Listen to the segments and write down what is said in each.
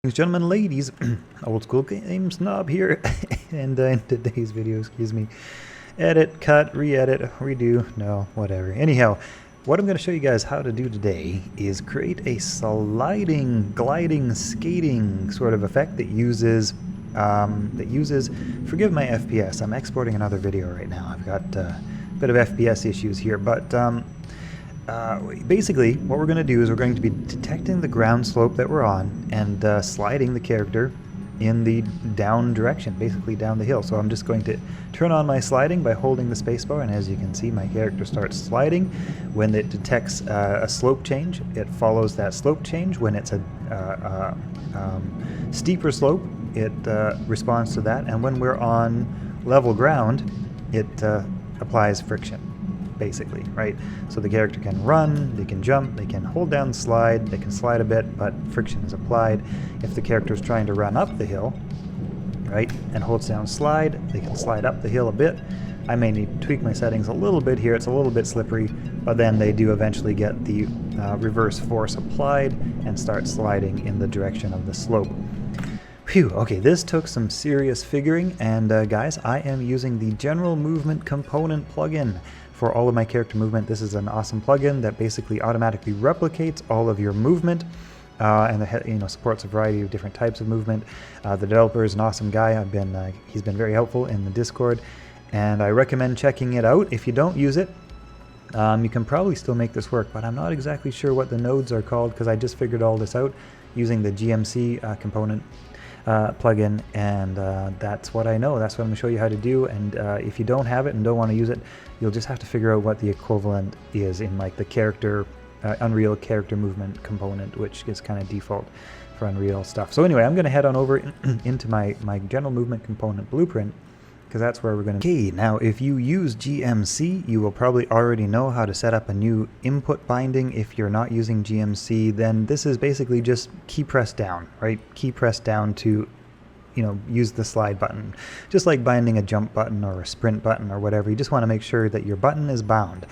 Ladies, gentlemen, ladies, old school game snob here, and in today's video, edit, cut, re-edit, redo, no, whatever. Anyhow, what I'm going to show you guys how to do today is create a sliding, gliding, skating sort of effect that uses, forgive my FPS, I'm exporting another video right now. I've got a bit of FPS issues here, but basically, what we're going to do is we're going to be detecting the ground slope that we're on and sliding the character in the down direction, basically down the hill. So I'm just going to turn on my sliding by holding the spacebar, and as you can see, my character starts sliding. When it detects a slope change, it follows that slope change. When it's a steeper slope, it responds to that. And when we're on level ground, it applies friction, basically, right? So the character can run, they can jump, they can hold down the slide, they can slide a bit, but friction is applied. If the character is trying to run up the hill, right, and holds down slide, they can slide up the hill a bit. I may need to tweak my settings a little bit here, it's a little bit slippery, but then they do eventually get the reverse force applied and start sliding in the direction of the slope. Phew, okay, this took some serious figuring, and guys, I am using the General Movement Component plugin for all of my character movement. This is an awesome plugin that basically automatically replicates all of your movement and supports a variety of different types of movement. The developer is an awesome guy. He's been very helpful in the Discord, and I recommend checking it out. If you don't use it, you can probably still make this work, but I'm not exactly sure what the nodes are called because I just figured all this out using the GMC component plugin, and that's what I know. That's what I'm going to show you how to do, and if you don't have it and don't want to use it, you'll just have to figure out what the equivalent is in like the character Unreal character movement component, which is kind of default for Unreal stuff. So anyway, I'm going to head on over into my general movement component blueprint, because that's where we're going to... Okay, now if you use GMC, you will probably already know how to set up a new input binding. If you're not using GMC, then this is basically just key press down, right? Key press down to, use the slide button. Just like binding a jump button or a sprint button or whatever, you just want to make sure that your button is bound.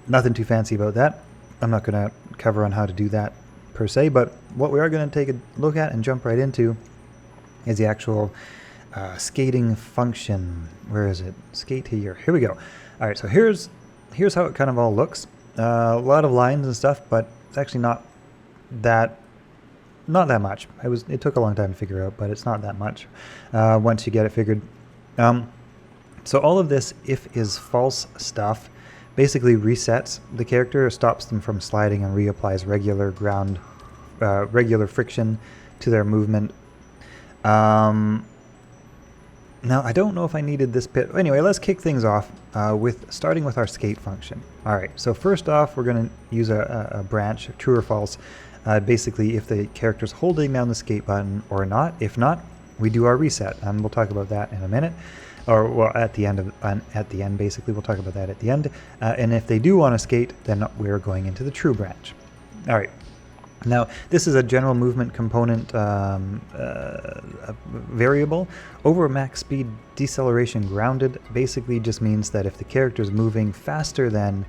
Nothing too fancy about that. I'm not going to cover on how to do that per se, but what we are going to take a look at and jump right into is the actual skating function. Where is it? Skate here. Here we go. All right, so here's how it kind of all looks. A lot of lines and stuff, but it's actually not that much. It took a long time to figure out, but it's not that much once you get it figured. So all of this if is false stuff basically resets the character, stops them from sliding, and reapplies regular friction to their movement. Now, I don't know if I needed this bit. Anyway, let's kick things off starting with our skate function. All right, so first off, we're going to use a branch, true or false, basically if the character's holding down the skate button or not. If not, we do our reset, and we'll talk about that in a minute. Or, well, at the end, basically, we'll talk about that at the end. And if they do want to skate, then we're going into the true branch. All right. Now, this is a general movement component variable. Over max speed deceleration grounded basically just means that if the character is moving faster than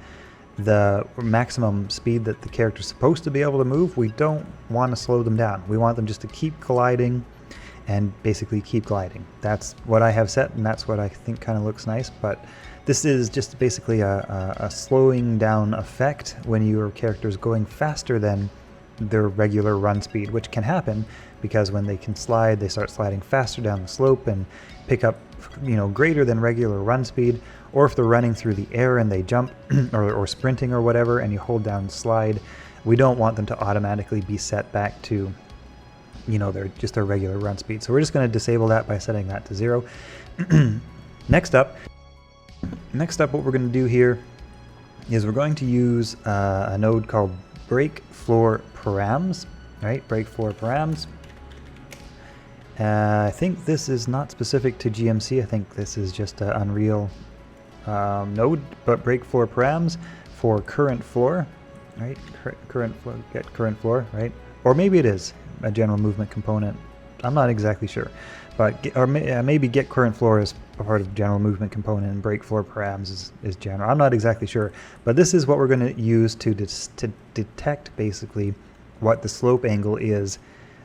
the maximum speed that the character is supposed to be able to move, we don't want to slow them down. We want them just to keep gliding and basically keep gliding. That's what I have set, and that's what I think kind of looks nice, but this is just basically a slowing down effect when your character is going faster than their regular run speed, which can happen because when they can slide, they start sliding faster down the slope and pick up greater than regular run speed. Or if they're running through the air and they jump or sprinting or whatever, and you hold down slide, we don't want them to automatically be set back to their regular run speed. So we're just going to disable that by setting that to 0. Next up, what we're going to do here is we're going to use a node called break floor params, right? Break floor params. I think this is not specific to GMC. I think this is just an Unreal node, but break floor params for current floor, right? Current floor, get current floor, right? Or maybe it is a general movement component. I'm not exactly sure, but maybe get current floor is a part of general movement component, and break floor params is general. I'm not exactly sure, but this is what we're going to use to detect basically what the slope angle is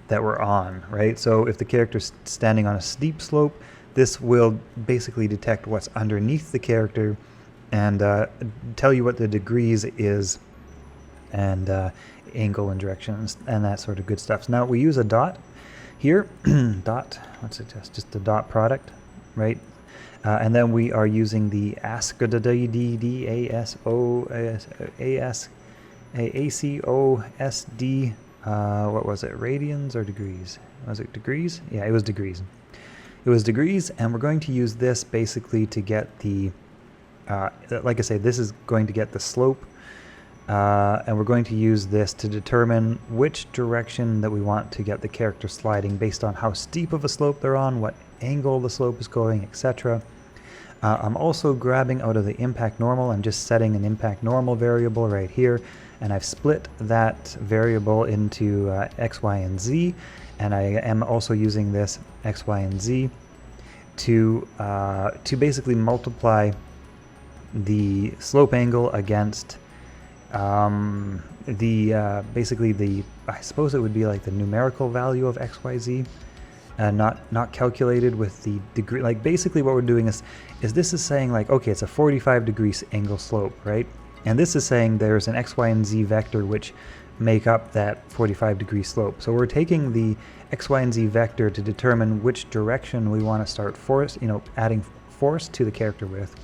that we're on, right? So if the character's standing on a steep slope, this will basically detect what's underneath the character and tell you what the degrees is, and angle and directions and that sort of good stuff. So now we use a dot here. Dot, what's it just a dot product, right? And then we are using the ACOSD, what was it, radians or degrees? Was it degrees? Yeah, it was degrees. It was degrees, and we're going to use this basically to get the, like I say, this is going to get the slope, and we're going to use this to determine which direction that we want to get the character sliding based on how steep of a slope they're on, what angle the slope is going, etc. I'm also grabbing out of the impact normal. I'm just setting an impact normal variable right here, and I've split that variable into X, Y, and Z, and I am also using this X, Y, and Z to basically multiply the slope angle against basically the, I suppose it would be like the numerical value of X, Y, Z, not calculated with the degree. Like basically what we're doing is this is saying like, okay, it's a 45 degrees angle slope, right? And this is saying there's an X, Y, and Z vector which make up that 45 degree slope. So we're taking the X, Y, and Z vector to determine which direction we want to start force, adding force to the character with.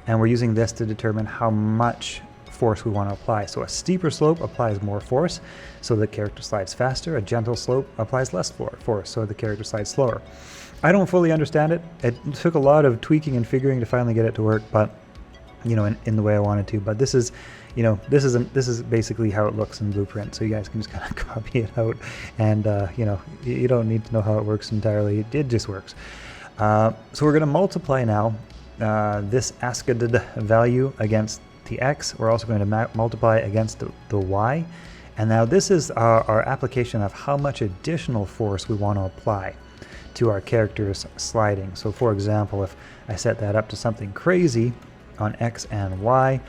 And we're using this to determine how much force we want to apply. So a steeper slope applies more force, so the character slides faster. A gentle slope applies less force, so the character slides slower. I don't fully understand it. It took a lot of tweaking and figuring to finally get it to work, but in the way I wanted to. But this is, this is basically how it looks in Blueprint. So you guys can just kind of copy it out, and you don't need to know how it works entirely. It just works. So we're going to multiply now this ASCII value against the X. We're also going to multiply against the Y. And now this is our application of how much additional force we want to apply to our character's sliding. So for example, if I set that up to something crazy on X and Y,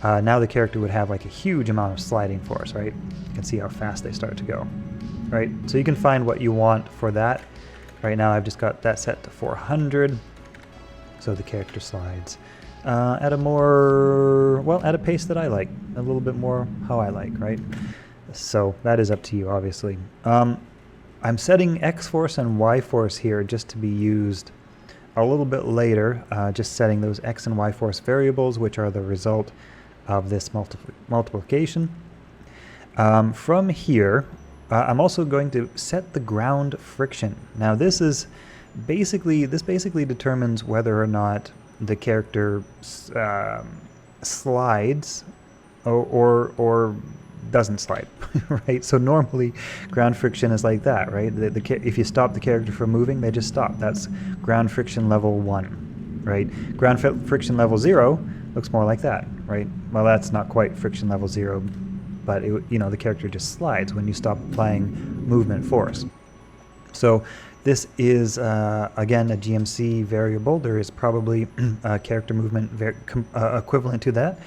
now the character would have like a huge amount of sliding force, right? You can see how fast they start to go, right? So you can find what you want for that. Right now I've just got that set to 400. So the character slides at a more, at a pace that I like, a little bit more how I like, right? So that is up to you, obviously. I'm setting X force and Y force here just to be used a little bit later, just setting those X and Y force variables, which are the result of this multiplication. From here, I'm also going to set the ground friction. Now this basically determines whether or not the character slides or doesn't slide, right? So normally ground friction is like that, right? If you stop the character from moving, they just stop. That's ground friction level 1, right? Ground friction level 0 looks more like that, right? Well, that's not quite friction level 0, but the character just slides when you stop applying movement force. So this is, again, a GMC variable. There is probably a character movement equivalent to that.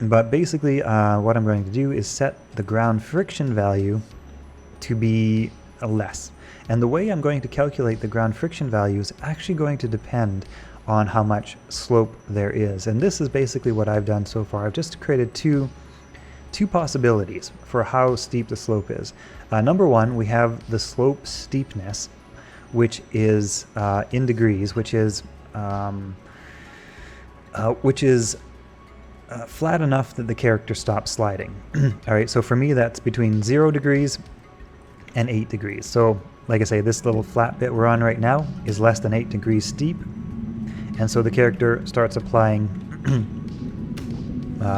But basically, what I'm going to do is set the ground friction value to be less. And the way I'm going to calculate the ground friction value is actually going to depend on how much slope there is. And this is basically what I've done so far. I've just created two possibilities for how steep the slope is. Number one, we have the slope steepness, which is in degrees, which is flat enough that the character stops sliding. All right, so for me that's between 0 degrees and 8 degrees. So like I say, this little flat bit we're on right now is less than 8 degrees steep, and so the character starts applying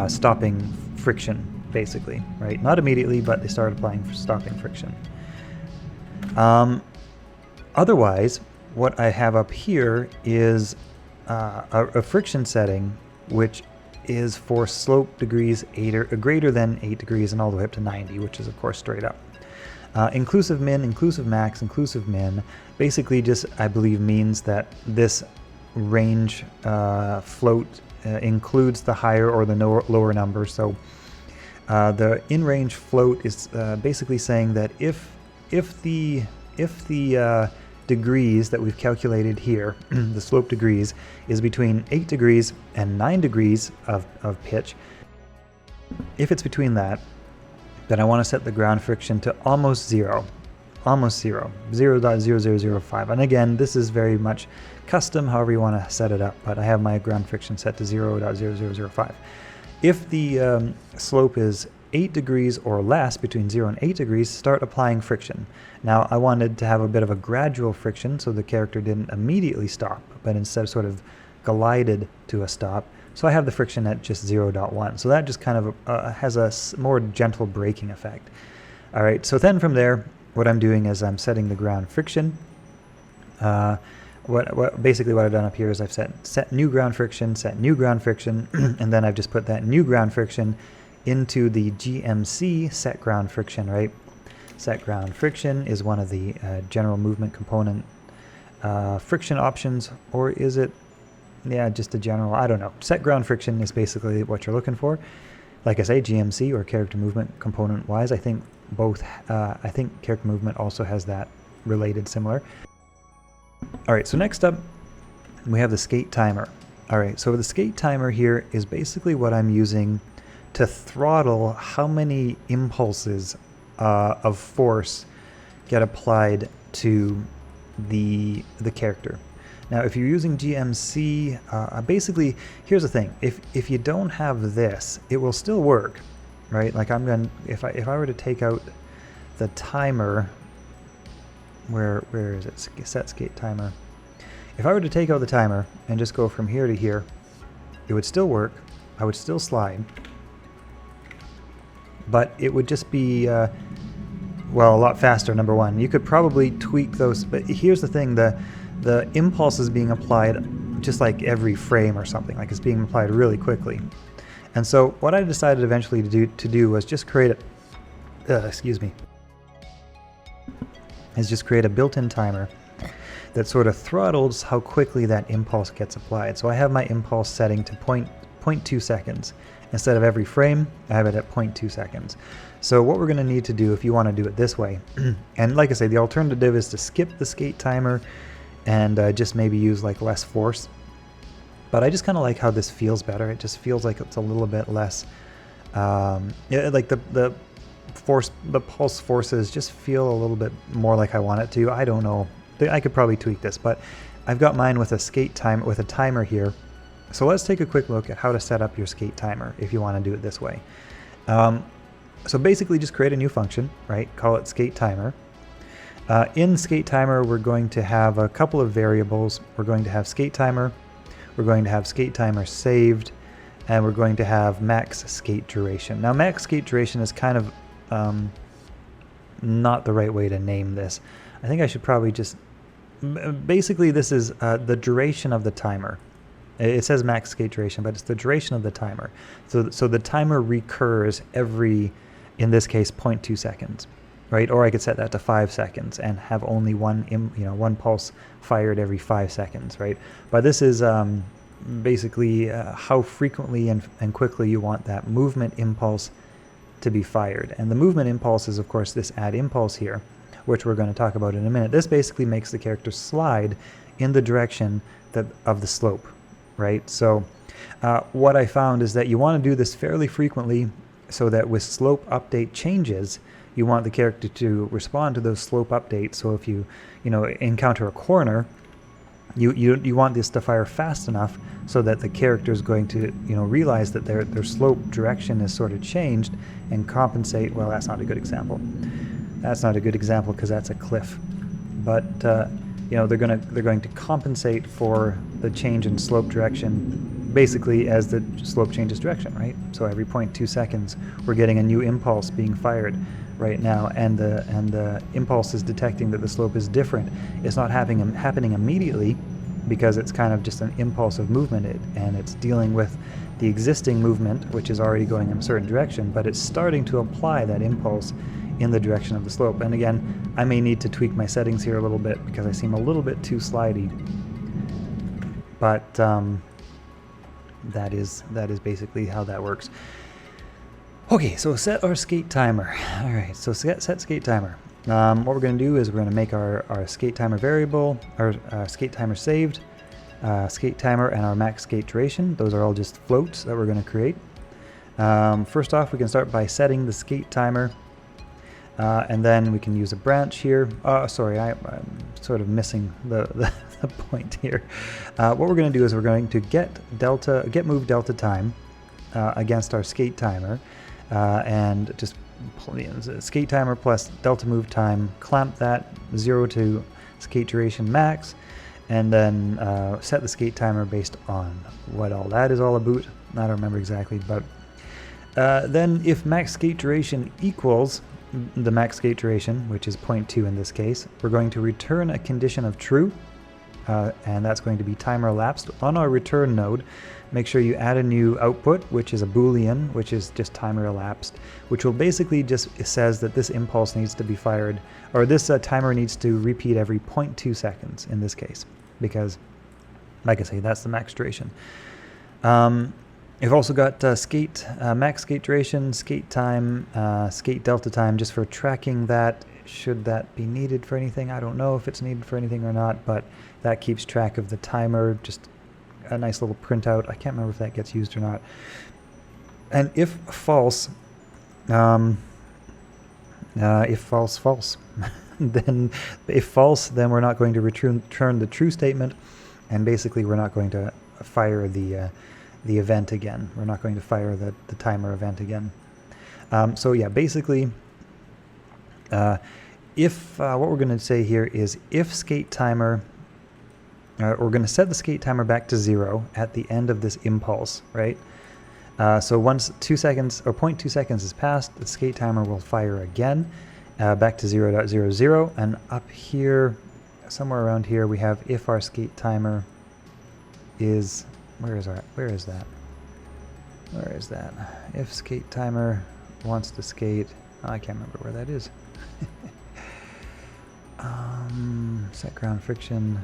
stopping friction, basically, right? Not immediately, but they start applying stopping friction. Otherwise, what I have up here is a friction setting, which is for slope degrees 8 or greater than 8 degrees and all the way up to 90, which is of course straight up. Inclusive min, inclusive max, inclusive min basically just, I believe, means that this range float includes the higher or the lower number. So the in-range float is basically saying that if if the degrees that we've calculated here, the slope degrees, is between 8 degrees and 9 degrees of pitch, if it's between that, then I want to set the ground friction to almost zero. Almost zero, 0.0005. And again, this is very much custom, however you want to set it up, but I have my ground friction set to 0.0005. If the slope is 8 degrees or less, between 0 and 8 degrees, start applying friction. Now, I wanted to have a bit of a gradual friction so the character didn't immediately stop, but instead sort of glided to a stop. So I have the friction at just 0.1. So that just kind of has a more gentle braking effect. All right, so then from there, what I'm doing is I'm setting the ground friction. Basically what I've done up here is I've set new ground friction, set new ground friction, and then I've just put that new ground friction into the GMC set ground friction, right? Set ground friction is one of the general movement component friction options, or is it, yeah, just a general, I don't know. Set ground friction is basically what you're looking for. Like I say, GMC or character movement component wise, I think both, I think character movement also has that related similar. All right, so next up, we have the skate timer. All right, so the skate timer here is basically what I'm using to throttle how many impulses of force get applied to the character. Now, if you're using GMC, basically, here's the thing: if you don't have this, it will still work, right? Like if I were to take out the timer, where is it? Set skate timer. If I were to take out the timer and just go from here to here, it would still work. I would still slide, but it would just be well, a lot faster. Number one, you could probably tweak those, but here's the thing: the impulse is being applied just like every frame or something, like it's being applied really quickly. And so what I decided eventually to do was just create a built-in timer that sort of throttles how quickly that impulse gets applied. So I have my impulse setting to 0.2 seconds. Instead of every frame, I have it at 0.2 seconds. So what we're going to need to do if you want to do it this way, and like I say, the alternative is to skip the skate timer and just maybe use like less force. But I just kind of like how this feels better. It just feels like it's a little bit less, like the pulse forces just feel a little bit more like I want it to. I don't know. I could probably tweak this, but I've got mine with a skate timer, with a timer here. So let's take a quick look at how to set up your skate timer if you want to do it this way. So basically just create a new function, right? Call it skate timer. In skate timer, we're going to have a couple of variables. We're going to have skate timer, we're going to have skate timer saved, and we're going to have max skate duration. Now max skate duration is kind of not the right way to name this. I think I should probably just, basically this is the duration of the timer. It says max skate duration, but it's the duration of the timer. So the timer recurs every, in this case, 0.2 seconds, right? Or I could set that to 5 seconds and have only one pulse fired every 5 seconds, right? But this is basically how frequently and quickly you want that movement impulse to be fired. And the movement impulse is, of course, this add impulse here, which we're going to talk about in a minute. This basically makes the character slide in the direction of the slope, right? So what I found is that you want to do this fairly frequently so that with slope update changes, you want the character to respond to those slope updates. So if you encounter a corner, you want this to fire fast enough so that the character is going to realize that their slope direction is sort of changed and compensate. Well, that's not a good example. That's not a good example because that's a cliff. But they're going to compensate for the change in slope direction basically as the slope changes direction, right? So every 0.2 seconds we're getting a new impulse being fired right now, and the impulse is detecting that the slope is different. It's not happening immediately because it's kind of just an impulse of movement, and it's dealing with the existing movement, which is already going in a certain direction, but it's starting to apply that impulse in the direction of the slope. And again, I may need to tweak my settings here a little bit because I seem a little bit too slidey. But that is basically how that works. Okay, so set our skate timer. All right, so set skate timer. What we're going to do is we're going to make our skate timer variable, our skate timer saved, skate timer, and our max skate duration. Those are all just floats that we're going to create. First off, we can start by setting the skate timer, and then we can use a branch here. Sorry, I'm sort of missing the point here. What we're going to do is we're going to get move delta time against our skate timer, and just skate timer plus delta move time, clamp that 0 to skate duration max, and then set the skate timer based on what all that is all about. I don't remember exactly, but then if max skate duration equals the max skate duration, which is 0.2 in this case, we're going to return a condition of true, and that's going to be timer elapsed. On our return node, make sure you add a new output, which is a boolean, which is just timer elapsed, which will basically just says that this impulse needs to be fired, or this timer needs to repeat every 0.2 seconds in this case, because, like I say, that's the max duration. We've also got max skate duration, skate time, skate delta time, just for tracking that. Should that be needed for anything? I don't know if it's needed for anything or not, but that keeps track of the timer. Just a nice little printout. I can't remember if that gets used or not. And if false, false, then if false, then we're not going to return the true statement, and basically we're not going to fire the event again. We're not going to fire the timer event again. So yeah, basically, if what we're going to say here is if skate timer, we're going to set the skate timer back to 0 at the end of this impulse, right? So once 2 seconds or 0.2 seconds has passed, the skate timer will fire again, back to 0.00, and up here, somewhere around here, we have if our skate timer is, where is that? If skate timer wants to skate, I can't remember where that is. Set ground friction,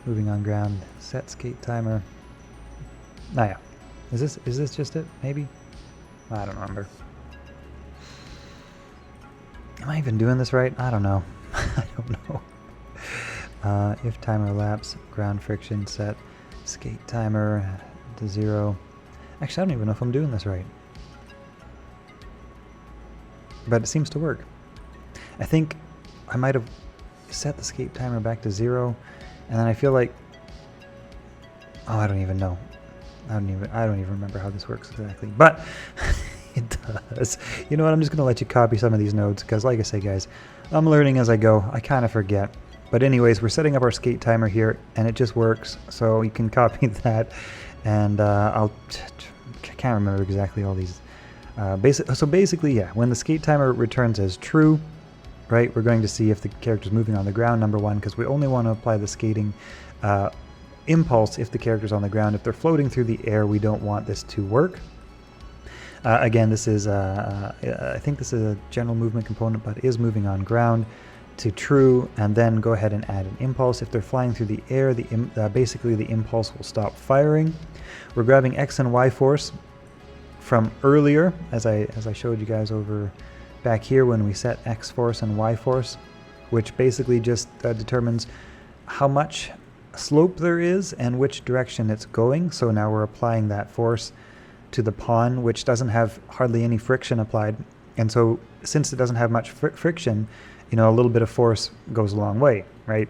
moving on ground, set skate timer. Yeah. Is this just it? Maybe? I don't remember. Am I even doing this right? I don't know. I don't know. If timer elapse, ground friction set, skate timer to 0. Actually, I don't even know if I'm doing this right. But it seems to work. I think I might have set the skate timer back to 0, and then I feel like, I don't even know. I don't even remember how this works exactly, but it does. You know what? I'm just gonna let you copy some of these nodes, because like I say, guys, I'm learning as I go. I kind of forget. But anyways, we're setting up our skate timer here, and it just works. So you can copy that, and I can't remember exactly all these. So basically, yeah, when the skate timer returns as true, right, we're going to see if the character's moving on the ground, number one, because we only want to apply the skating impulse if the character's on the ground. If they're floating through the air, we don't want this to work. Again, this is, I think this is a general movement component, but it is moving on ground to true, and then go ahead and add an impulse. If they're flying through the air, basically the impulse will stop firing. We're grabbing X and Y force from earlier, as I showed you guys over back here when we set X force and Y force, which basically just determines how much slope there is and which direction it's going. So now we're applying that force to the pawn, which doesn't have hardly any friction applied, and so since it doesn't have much friction, you know, a little bit of force goes a long way, right?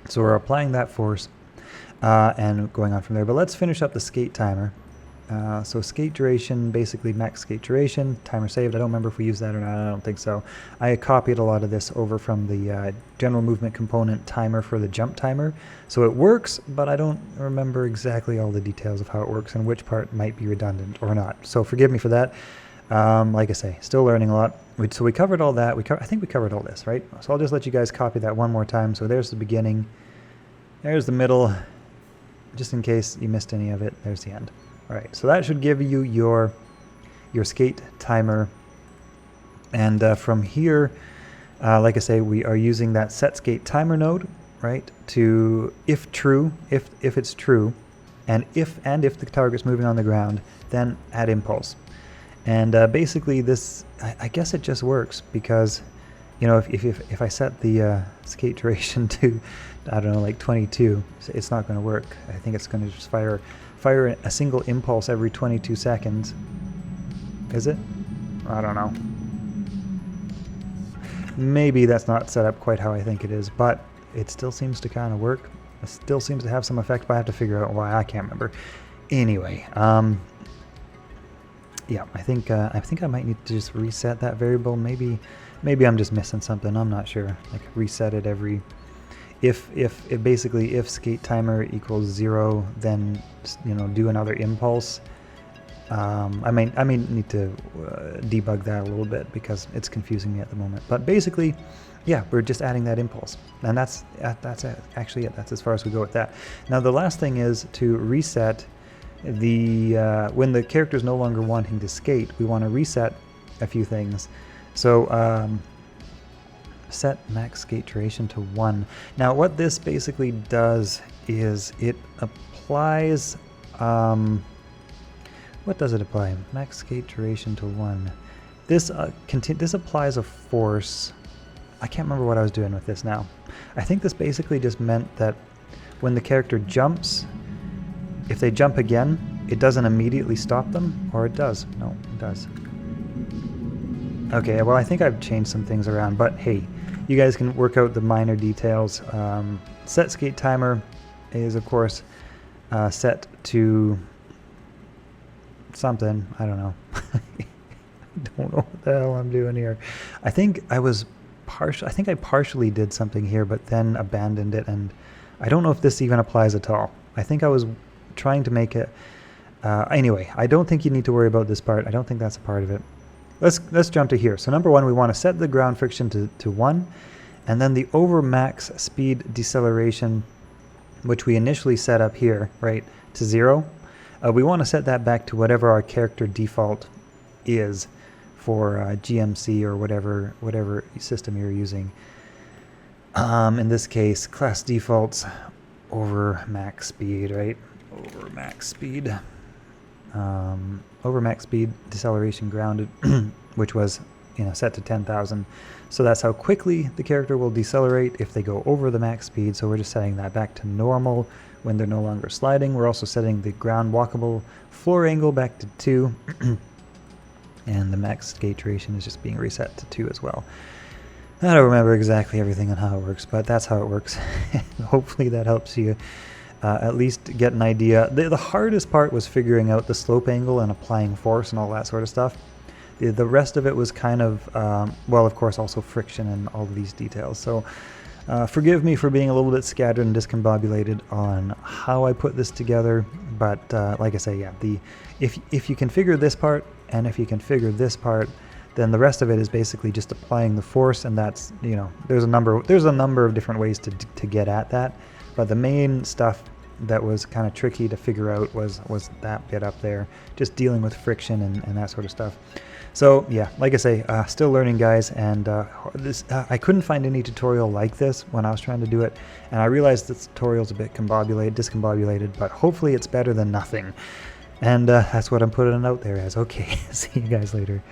So we're applying that force and going on from there. But let's finish up the skate timer. So skate duration, basically max skate duration, timer saved. I don't remember if we used that or not. I don't think so. I copied a lot of this over from the general movement component timer for the jump timer. So it works, but I don't remember exactly all the details of how it works and which part might be redundant or not. So forgive me for that. Like I say, still learning a lot. So we covered all that. I think we covered all this, right? So I'll just let you guys copy that one more time. So there's the beginning. There's the middle. Just in case you missed any of it, there's the end. All right, so that should give you your skate timer. And from here, like I say, we are using that set skate timer node, right? To if true, if it's true, and if the target's moving on the ground, then add impulse. And basically this, I guess it just works because, you know, if I set the skate duration to, I don't know, like 22, it's not going to work. I think it's going to just fire a single impulse every 22 seconds. Is it? I don't know. Maybe that's not set up quite how I think it is, but it still seems to kind of work. It still seems to have some effect, but I have to figure out why. I can't remember. Anyway, yeah, I think I might need to just reset that variable. Maybe I'm just missing something. I'm not sure. Like reset it every. If basically if skate timer equals 0, then you know do another impulse. I may need to debug that a little bit because it's confusing me at the moment. But basically, yeah, we're just adding that impulse, and that's actually it. That's as far as we go with that. Now the last thing is to reset the when the character is no longer wanting to skate. We want to reset a few things. So set max skate duration to 1. Now what this basically does is it applies. What does it apply? Max skate duration to 1. This this applies a force. I can't remember what I was doing with this now. I think this basically just meant that when the character jumps, if they jump again, it doesn't immediately stop them, or it does. No, it does. Okay, well I think I've changed some things around, but hey, you guys can work out the minor details. Set skate timer is of course set to something. I don't know. I don't know what the hell I'm doing here. I think I partially did something here, but then abandoned it, and I don't know if this even applies at all. I think I was trying to make it. Anyway, I don't think you need to worry about this part. I don't think that's a part of it. Let's jump to here. So number 1, we want to set the ground friction to 1, and then the over max speed deceleration, which we initially set up here, right, to 0. We want to set that back to whatever our character default is for GMC or whatever system you're using. In this case, class defaults over max speed, right? Over max speed. Over max speed deceleration grounded, which was set to 10,000. So that's how quickly the character will decelerate if they go over the max speed. So we're just setting that back to normal when they're no longer sliding. We're also setting the ground walkable floor angle back to 2. And the max skate duration is just being reset to 2 as well. I don't remember exactly everything on how it works, but that's how it works. Hopefully that helps you at least get an idea. The hardest part was figuring out the slope angle and applying force and all that sort of stuff. The rest of it was kind of, well, of course, also friction and all of these details. So forgive me for being a little bit scattered and discombobulated on how I put this together. But like I say, yeah, if you configure this part and if you configure this part, then the rest of it is basically just applying the force, and that's, there's a number of different ways to get at that. But the main stuff that was kind of tricky to figure out was that bit up there, just dealing with friction and that sort of stuff. So yeah, like I say, still learning, guys, and I couldn't find any tutorial like this when I was trying to do it, and I realized this tutorial's a bit discombobulated, but hopefully it's better than nothing. And that's what I'm putting it out there as. Okay, see you guys later.